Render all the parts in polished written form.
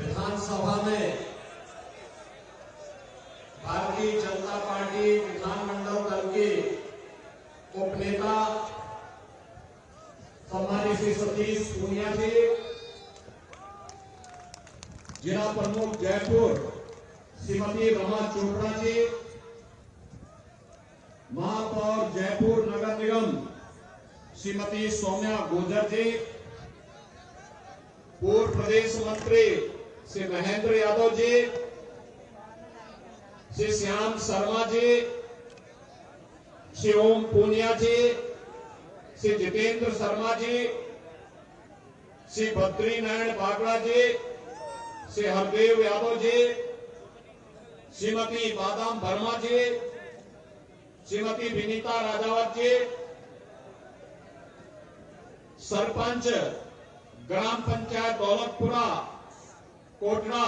विधानसभा में भारतीय जनता पार्टी विधानमंडल दल के उपनेता सम्मानित श्री सतीश पूनिया जी, जिला प्रमुख जयपुर श्रीमती रमा चोपड़ा जी, महापौर जयपुर नगर निगम श्रीमती सौम्या गुर्जर जी, पूर्व प्रदेश मंत्री श्री महेंद्र यादव जी, श्री श्याम शर्मा जी, श्री ओम पूनिया जी, श्री जितेंद्र शर्मा जी, श्री बद्री नारायण बागड़ा जी, श्री हरदेव यादव जी, श्रीमती बादाम वर्मा जी, श्रीमती विनीता राजावत जी, सरपंच ग्राम पंचायत दौलतपुरा कोटड़ा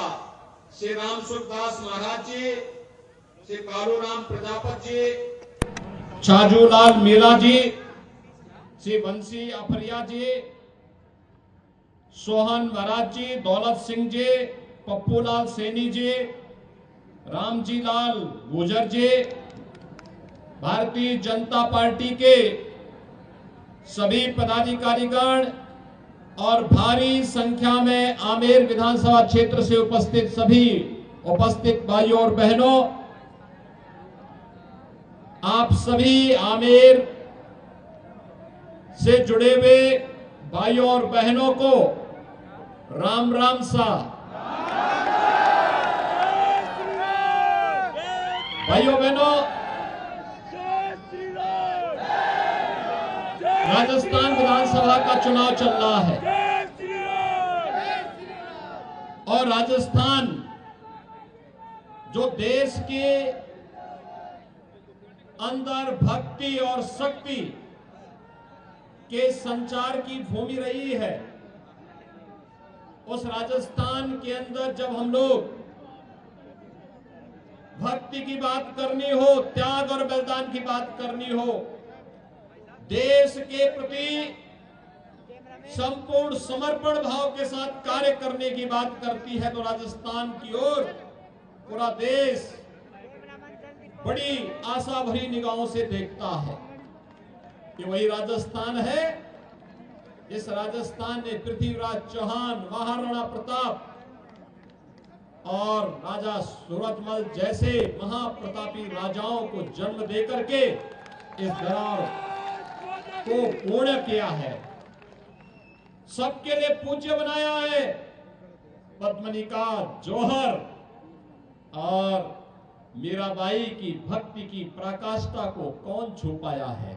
श्री राम सुखदास महाराज जी, श्री कालूराम प्रजापत जी, छाजूलाल मीणा जी, श्री बंसी अफरिया जी, सोहन महाराज जी, दौलत सिंह जी, पप्पूलाल सैनी जी, रामजी लाल गुर्जर जी, भारतीय जनता पार्टी के सभी पदाधिकारीगण और भारी संख्या में आमेर विधानसभा क्षेत्र से उपस्थित सभी उपस्थित भाइयों और बहनों, आप सभी आमेर से जुड़े हुए भाइयों और बहनों को राम राम सा। भाइयों बहनों, राजस्थान विधानसभा का चुनाव चल रहा है और राजस्थान जो देश के अंदर भक्ति और शक्ति के संचार की भूमि रही है, उस राजस्थान के अंदर जब हम लोग भक्ति की बात करनी हो, त्याग और बलिदान की बात करनी हो, देश के प्रति संपूर्ण समर्पण भाव के साथ कार्य करने की बात करती है, तो राजस्थान की ओर पूरा देश बड़ी आशा भरी निगाहों से देखता है कि वही राजस्थान है जिस राजस्थान ने पृथ्वीराज चौहान, महाराणा प्रताप और राजा सूरजमल जैसे महाप्रतापी राजाओं को जन्म देकर के इस धरा को पूर्ण किया है, सबके लिए पूज्य बनाया है। पद्मनिका जौहर और मीराबाई की भक्ति की पराकाष्ठा को कौन छू पाया है।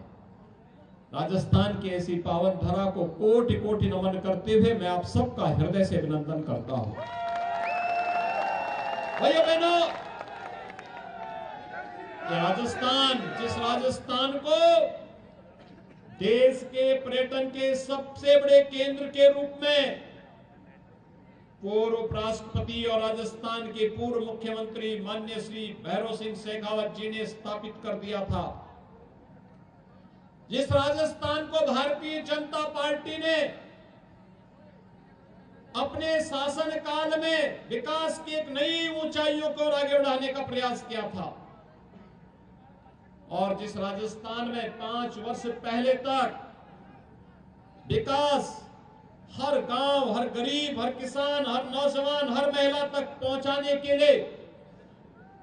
राजस्थान की ऐसी पावन धरा को कोटि कोटि नमन करते हुए मैं आप सबका हृदय से अभिनंदन करता हूं। भाइयों बहनों, राजस्थान, जिस राजस्थान को देश के पर्यटन के सबसे बड़े केंद्र के रूप में पूर्व उपराष्ट्रपति और राजस्थान के पूर्व मुख्यमंत्री माननीय श्री भैरव सिंह शेखावत जी ने स्थापित कर दिया था, जिस राजस्थान को भारतीय जनता पार्टी ने अपने शासन काल में विकास की एक नई ऊंचाइयों को आगे बढ़ाने का प्रयास किया था, और जिस राजस्थान में 5 वर्ष पहले तक विकास हर गांव, हर गरीब, हर किसान, हर नौजवान, हर महिला तक पहुंचाने के लिए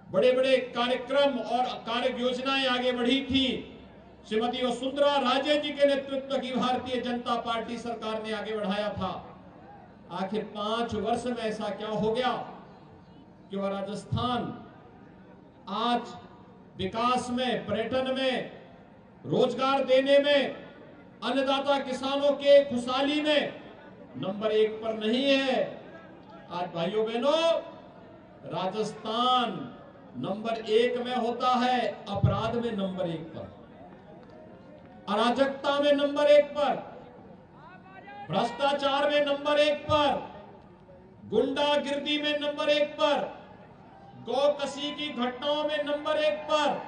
बड़े बड़े कार्यक्रम और कार्य योजनाएं आगे बढ़ी थी, श्रीमती वसुंधरा राजे जी के नेतृत्व की भारतीय जनता पार्टी सरकार ने आगे बढ़ाया था। आखिर 5 वर्ष में ऐसा क्या हो गया कि वह राजस्थान आज विकास में, पर्यटन में, रोजगार देने में, अन्नदाता किसानों के खुशहाली में नंबर 1 पर नहीं है। आज भाइयों बहनों, राजस्थान नंबर 1 में होता है अपराध में नंबर 1 पर, अराजकता में नंबर 1 पर, भ्रष्टाचार में नंबर 1 पर, गुंडागिर्दी में नंबर 1 पर, गौकशी की घटनाओं में नंबर 1 पर,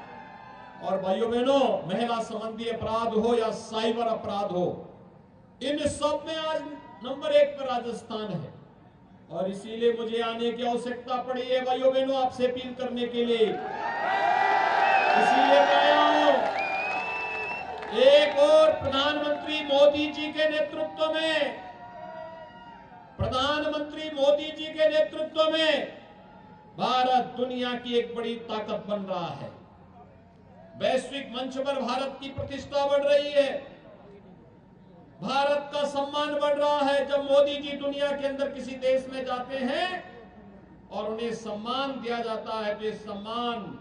और भाइयों बहनों, महिला संबंधी अपराध हो या साइबर अपराध हो, इन सब में आज नंबर 1 पर राजस्थान है। और इसीलिए मुझे आने की आवश्यकता पड़ी है भाइयों बहनों आपसे अपील करने के लिए। इसीलिए मैं आया हूं। एक और प्रधानमंत्री मोदी जी के नेतृत्व में, प्रधानमंत्री मोदी जी के नेतृत्व में भारत दुनिया की एक बड़ी ताकत बन रहा है। वैश्विक मंच पर भारत की प्रतिष्ठा बढ़ रही है, भारत का सम्मान बढ़ रहा है। जब मोदी जी दुनिया के अंदर किसी देश में जाते हैं और उन्हें सम्मान दिया जाता है तो ये सम्मान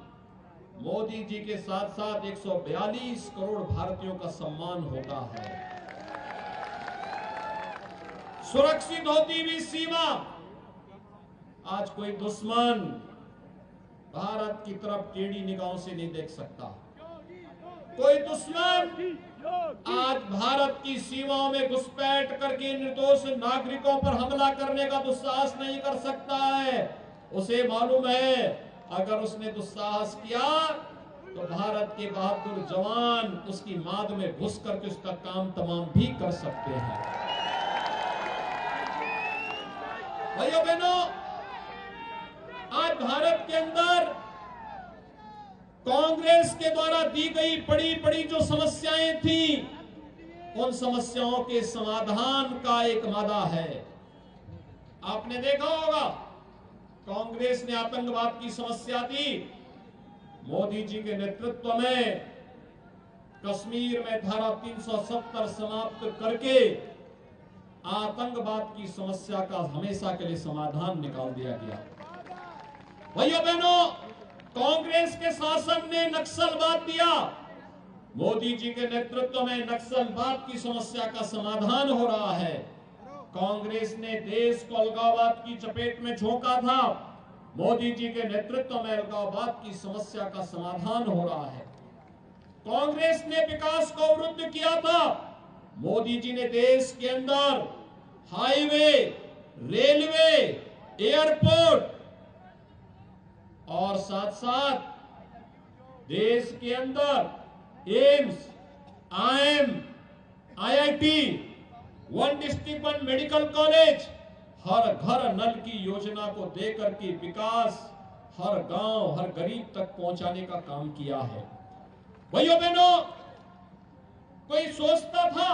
मोदी जी के साथ साथ 142 करोड़ भारतीयों का सम्मान होता है। सुरक्षित होती हुई सीमा, आज कोई दुश्मन भारत की तरफ टेढ़ी निगाहों से नहीं देख सकता। कोई दुश्मन आज भारत की सीमाओं में घुसपैठ करके निर्दोष नागरिकों पर हमला करने का दुस्साहस नहीं कर सकता है। उसे मालूम है अगर उसने दुस्साहस किया तो भारत के बहादुर जवान उसकी माद में घुस करके उसका काम तमाम भी कर सकते हैं। भाइयों बहनों, आज भारत के अंदर कांग्रेस के द्वारा दी गई बड़ी बड़ी जो समस्याएं थी, उन समस्याओं के समाधान का एक मादा है। आपने देखा होगा कांग्रेस ने आतंकवाद की समस्या दी, मोदी जी के नेतृत्व में कश्मीर में धारा 370 समाप्त करके आतंकवाद की समस्या का हमेशा के लिए समाधान निकाल दिया गया। भाइयों बहनों, कांग्रेस के शासन ने नक्सलवाद दिया, मोदी जी के नेतृत्व में नक्सलवाद की समस्या का समाधान हो रहा है। कांग्रेस ने देश को अलगाववाद की चपेट में झोंका था, मोदी जी के नेतृत्व में अलगाववाद की समस्या का समाधान हो रहा है। कांग्रेस ने विकास को अवरुद्ध किया था, मोदी जी ने देश के अंदर हाईवे, रेलवे, एयरपोर्ट और साथ साथ देश के अंदर AIIMS, IIM, IIT, one district one medical college, हर घर नल की योजना को देकर के विकास हर गांव, हर गरीब तक पहुंचाने का काम किया है। भाइयों बहनों, कोई सोचता था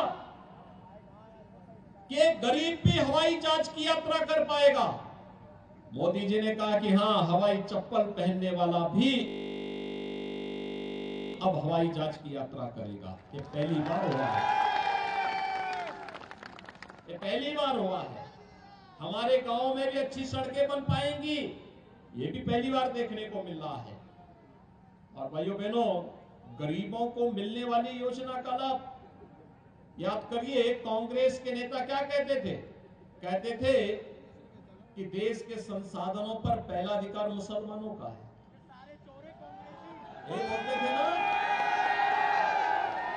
कि एक गरीब भी हवाई जहाज की यात्रा कर पाएगा? मोदी जी ने कहा कि हां, हवाई चप्पल पहनने वाला भी अब हवाई जहाज की यात्रा करेगा। ये पहली बार हुआ है, ये पहली बार हुआ है। हमारे गांव में भी अच्छी सड़कें बन पाएंगी, ये भी पहली बार देखने को मिल रहा है। और भाइयों बहनों, गरीबों को मिलने वाली योजना का लाभ याद करिए। कांग्रेस के नेता क्या कहते थे? कहते थे कि देश के संसाधनों पर पहला अधिकार मुसलमानों का है। ये बोलते थे ना,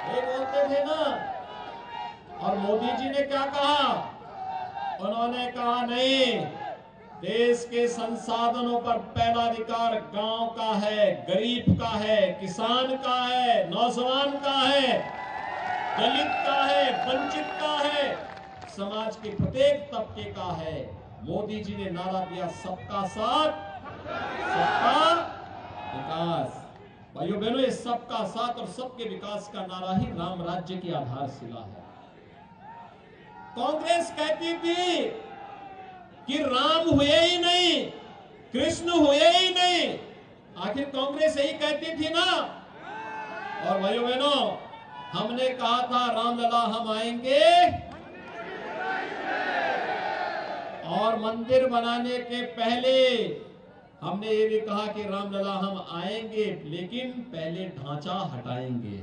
ये बोलते थे ना। और मोदी जी ने क्या कहा? उन्होंने कहा नहीं, देश के संसाधनों पर पहला अधिकार गांव का है, गरीब का है, किसान का है, नौजवान का है, दलित का है, वंचित का है, समाज के प्रत्येक तबके का है। मोदी जी ने नारा दिया सबका साथ, सबका विकास। भाइयों बहनों, ये सबका साथ और सबके विकास का नारा ही राम राज्य की आधारशिला है। कांग्रेस कहती थी कि राम हुए ही नहीं, कृष्ण हुए ही नहीं। आखिर कांग्रेस यही कहती थी ना। और भाइयों बहनों, हमने कहा था रामलला हम आएंगे, और मंदिर बनाने के पहले हमने ये भी कहा कि रामलला हम आएंगे, लेकिन पहले ढांचा हटाएंगे।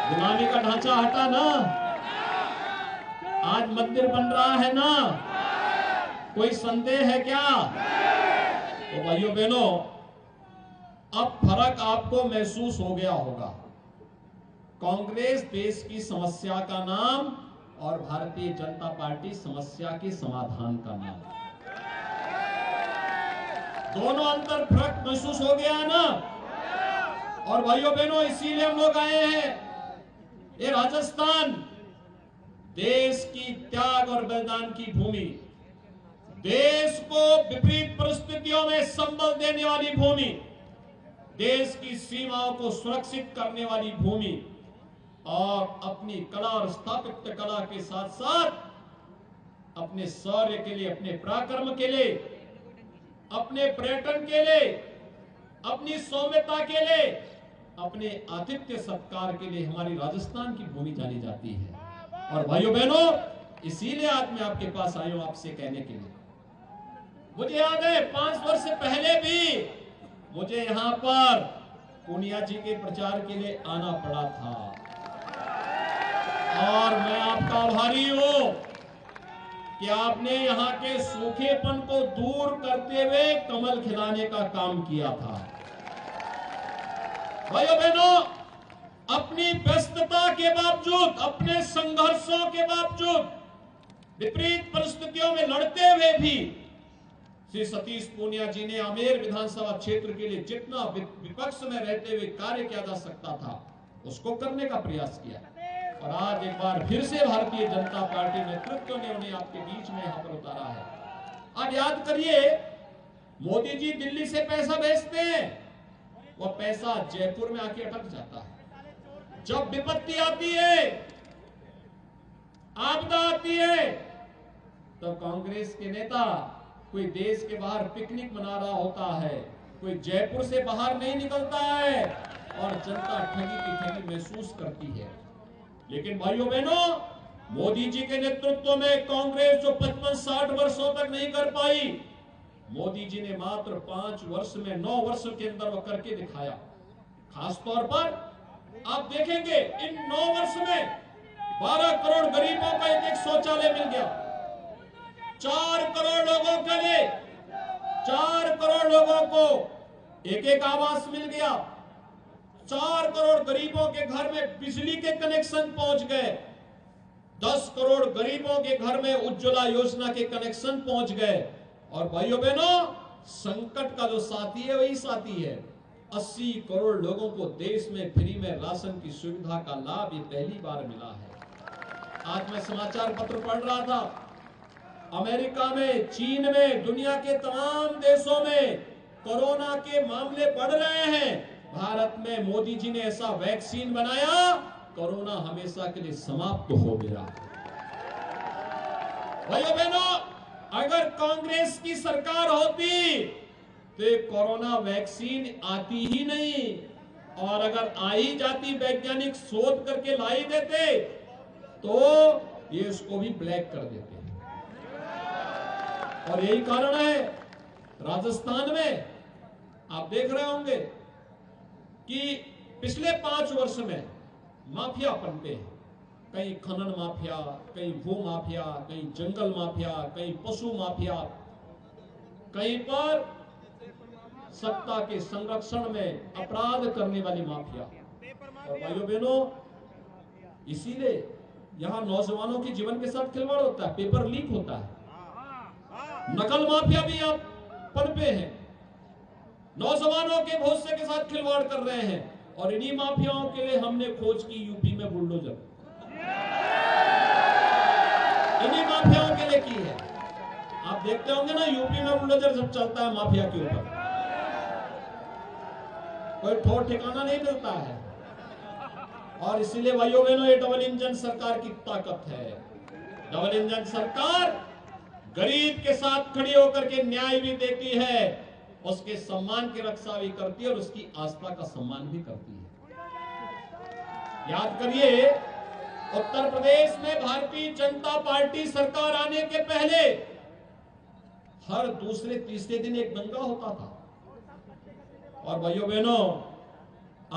गुलामी का ढांचा हटा ना, आज मंदिर बन रहा है ना, कोई संदेह है क्या? तो भाइयों बहनों, अब फर्क आपको महसूस हो गया होगा। कांग्रेस देश की समस्या का नाम और भारतीय जनता पार्टी समस्या के समाधान का नाम, दोनों अंतर फर्क महसूस हो गया ना। और भाइयों बहनों, इसीलिए हम लोग आए हैं। ये राजस्थान देश की त्याग और बलिदान की भूमि, देश को विपरीत परिस्थितियों में संबल देने वाली भूमि, देश की सीमाओं को सुरक्षित करने वाली भूमि और अपनी कला और स्थापत्य कला के साथ साथ अपने शौर्य के लिए, अपने पराक्रम के लिए, अपने पर्यटन के लिए, अपनी सौम्यता के लिए, अपने आतिथ्य सत्कार के लिए हमारी राजस्थान की भूमि जानी जाती है। और भाइयों बहनों, इसीलिए आज मैं आपके पास आया हूं आपसे कहने के लिए। मुझे याद है 5 वर्ष से पहले भी मुझे यहां पर पूनिया जी के प्रचार के लिए आना पड़ा था और मैं आपका आभारी हूं कि आपने यहां के सूखेपन को दूर करते हुए कमल खिलाने का काम किया था। भाइयों बहनों, अपनी व्यस्तता के बावजूद, अपने संघर्षों के बावजूद, विपरीत परिस्थितियों में लड़ते हुए भी श्री सतीश पूनिया जी ने आमेर विधानसभा क्षेत्र के लिए जितना विपक्ष में रहते हुए कार्य किया जा सकता था उसको करने का प्रयास किया। और आज एक बार फिर से भारतीय जनता पार्टी नेतृत्व ने उन्हें आपके बीच में यहां पर उतारा है। अब याद करिए, मोदी जी दिल्ली से पैसा भेजते हैं, वह पैसा जयपुर में आके अटक जाता है। जब विपत्ति आती है, आपदा आती है, तो कांग्रेस के नेता कोई देश के बाहर पिकनिक मना रहा होता है, कोई जयपुर से बाहर नहीं निकलता है और जनता ठगी की ठगी महसूस करती है। लेकिन भाइयों बहनों, मोदी जी के नेतृत्व में कांग्रेस जो 55-60 वर्षों तक नहीं कर पाई, मोदी जी ने मात्र 5 वर्ष में, 9 वर्ष के अंदर वो करके दिखाया। खासतौर पर आप देखेंगे इन 9 वर्ष में 12 करोड़ गरीबों को एक शौचालय मिल गया, 4 करोड़ लोगों के लिए, 4 करोड़ लोगों को एक आवास मिल गया, 4 करोड़ गरीबों के घर में बिजली के कनेक्शन पहुंच गए, 10 करोड़ गरीबों के घर में उज्ज्वला योजना के कनेक्शन पहुंच गए। और भाइयों बहनों, संकट का जो साथी है वही साथी है। 80 करोड़ लोगों को देश में फ्री में राशन की सुविधा का लाभ ये पहली बार मिला है। आज मैं समाचार पत्र पढ़ रहा था, अमेरिका में, चीन में, दुनिया के तमाम देशों में कोरोना के मामले बढ़ रहे हैं। भारत में मोदी जी ने ऐसा वैक्सीन बनाया, कोरोना हमेशा के लिए समाप्त हो गया। भाइयों बहनों, अगर कांग्रेस की सरकार होती तो कोरोना वैक्सीन आती ही नहीं, और अगर आ ही जाती, वैज्ञानिक शोध करके लाई देते तो ये इसको भी ब्लैक कर देते। और यही कारण है राजस्थान में आप देख रहे होंगे कि पिछले 5 वर्ष में माफिया पनपे हैं। कहीं खनन माफिया, कहीं भू माफिया, कहीं जंगल माफिया, कहीं पशु माफिया, कहीं पर सत्ता के संरक्षण में अपराध करने वाली माफिया। और भाइयों बहनों, इसीलिए यहां नौजवानों के जीवन के साथ खिलवाड़ होता है, पेपर लीक होता है, नकल माफिया भी आप पनपे हैं, नौजवानों के भविष्य के साथ खिलवाड़ कर रहे हैं। और इन्हीं माफियाओं के लिए हमने खोज की यूपी में बुलडोजर, इन्हीं माफियाओं के लिए की है। आप देखते होंगे ना, यूपी में बुलडोजर जब चलता है माफिया के ऊपर, कोई ठोर ठिकाना नहीं मिलता है। और इसीलिए भाइयों बहनों, ये डबल इंजन सरकार की ताकत है। डबल इंजन सरकार गरीब के साथ खड़ी होकर के न्याय भी देती है, उसके सम्मान की रक्षा भी करती है और उसकी आस्था का सम्मान भी करती है। याद करिए, उत्तर प्रदेश में भारतीय जनता पार्टी सरकार आने के पहले हर दूसरे तीसरे दिन एक दंगा होता था। और भाइयों बहनों,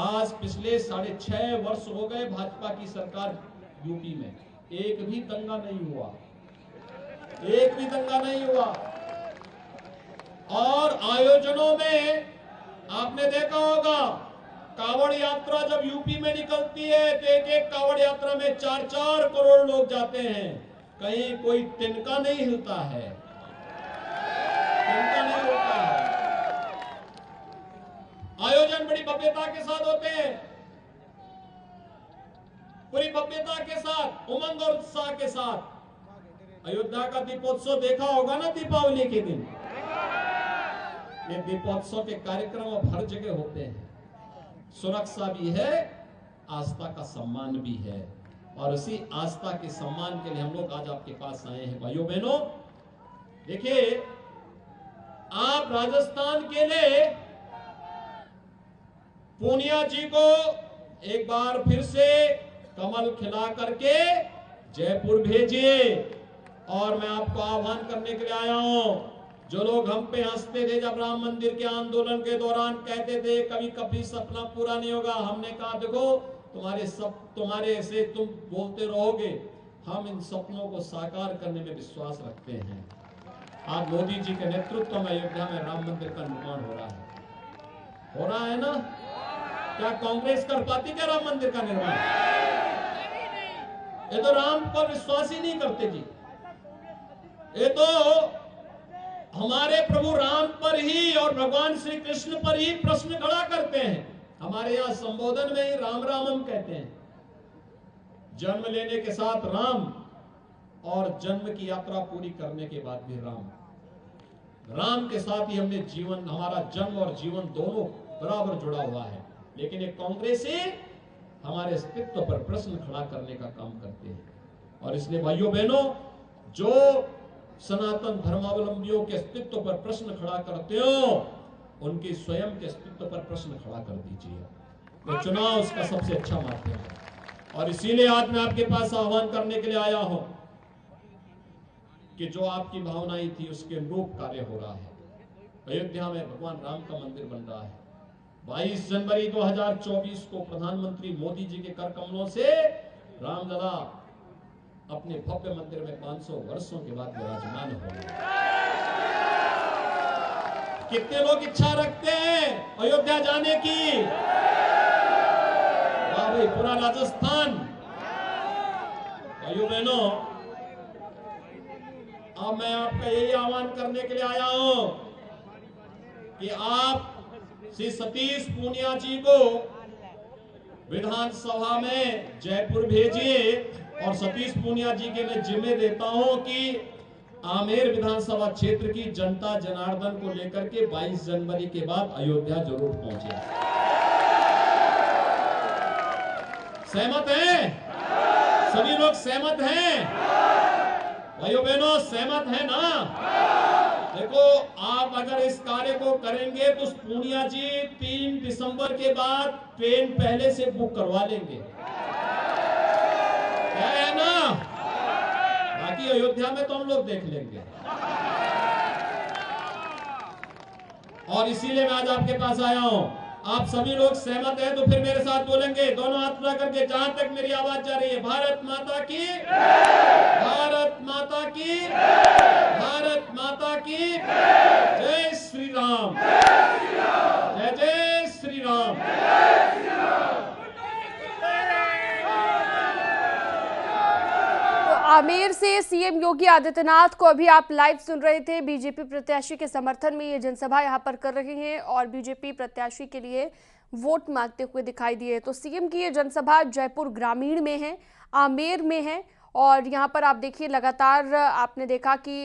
आज पिछले 6.5 वर्ष हो गए भाजपा की सरकार यूपी में, एक भी दंगा नहीं हुआ, एक भी दंगा नहीं हुआ। और आयोजनों में आपने देखा होगा, कावड़ यात्रा जब यूपी में निकलती है तो एक कावड़ यात्रा में 4-4 करोड़ लोग जाते हैं, कहीं कोई तिनका नहीं हिलता है, तिनका नहीं होता है। आयोजन बड़ी भव्यता के साथ होते हैं। पूरी भव्यता के साथ, उमंग और उत्साह के साथ अयोध्या का दीपोत्सव देखा होगा ना दीपावली के दिन। ये दीपोत्सव के कार्यक्रम अब हर जगह होते हैं। सुरक्षा भी है, आस्था का सम्मान भी है, और उसी आस्था के सम्मान के लिए हम लोग आज आपके पास आए हैं। भाइयों बहनों, देखिए, आप राजस्थान के लिए पूनिया जी को एक बार फिर से कमल खिला करके जयपुर भेजिए। और मैं आपको आह्वान करने के लिए आया हूं, जो लोग हम पे हंसते थे जब राम मंदिर के आंदोलन के दौरान, कहते थे कभी कभी सपना पूरा नहीं होगा, हमने कहा देखो तुम्हारे ऐसे तुम बोलते रहोगे, हम इन सपनों को साकार करने में विश्वास रखते हैं। आज मोदी जी के नेतृत्व में अयोध्या में राम मंदिर का निर्माण हो रहा है ना? क्या कांग्रेस कर पाती क्या राम मंदिर का निर्माण? ये तो राम पर विश्वास ही नहीं करते जी। ये तो हमारे प्रभु राम पर ही और भगवान श्री कृष्ण पर ही प्रश्न खड़ा करते हैं। हमारे यहाँ संबोधन में ही राम राम हम कहते हैं। जन्म लेने के साथ राम, और जन्म की यात्रा पूरी करने के बाद भी राम के साथ ही हमने जीवन, हमारा जन्म और जीवन दोनों बराबर जुड़ा हुआ है। लेकिन एक कांग्रेसी हमारे अस्तित्व पर प्रश्न खड़ा करने का काम करते हैं। और इसलिए भाइयों बहनों, जो सनातन धर्मावलंबियों के अस्तित्व पर प्रश्न खड़ा करते हो, उनके स्वयं के अस्तित्व पर प्रश्न खड़ा कर दीजिए। तो चुनाव उसका सबसे अच्छा माध्यम है। और इसीलिए आज मैं आपके पास आह्वान करने के लिए आया हूं कि जो आपकी भावनाएं थी उसके अनुरूप कार्य हो रहा है। अयोध्या में भगवान राम का मंदिर बन रहा है। 22 जनवरी 2024 को प्रधानमंत्री मोदी जी के कर कमलों से रामलला अपने भव्य मंदिर में 500 वर्षों के बाद विराजमान हो गए। कितने लोग इच्छा रखते हैं अयोध्या जाने की? वाह भाई, पूरा राजस्थान। भाइयों बहनों, अब मैं आपका यही आह्वान करने के लिए आया हूं कि आप श्री सतीश पूनिया जी को विधानसभा में जयपुर भेजिए। और सतीश पूनिया जी के मैं जिम्मे देता हूं कि आमेर विधानसभा क्षेत्र की जनता जनार्दन को लेकर के 22 जनवरी के बाद अयोध्या जरूर पहुंचे। सहमत हैं? सभी लोग सहमत हैं? भाइयों बहनों, सहमत है ना? देखो, आप अगर इस कार्य को करेंगे तो पूनिया जी 3 दिसंबर के बाद ट्रेन पहले से बुक करवा लेंगे, है ना? बाकी अयोध्या में तो हम लोग देख लेंगे। और इसीलिए मैं आज आपके पास आया हूं। आप सभी लोग सहमत हैं तो फिर मेरे साथ बोलेंगे, दोनों हाथ उठा करके, जहां तक मेरी आवाज जा रही है। भारत माता की, भारत माता की, भारत माता की जय श्री राम, जय जय श्री राम। आमेर से सीएम योगी आदित्यनाथ को अभी आप लाइव सुन रहे थे। बीजेपी प्रत्याशी के समर्थन में ये जनसभा यहां पर कर रहे हैं और बीजेपी प्रत्याशी के लिए वोट मांगते हुए दिखाई दिए। तो सीएम की ये जनसभा जयपुर ग्रामीण में है, आमेर में है, और यहां पर आप देखिए लगातार आपने देखा कि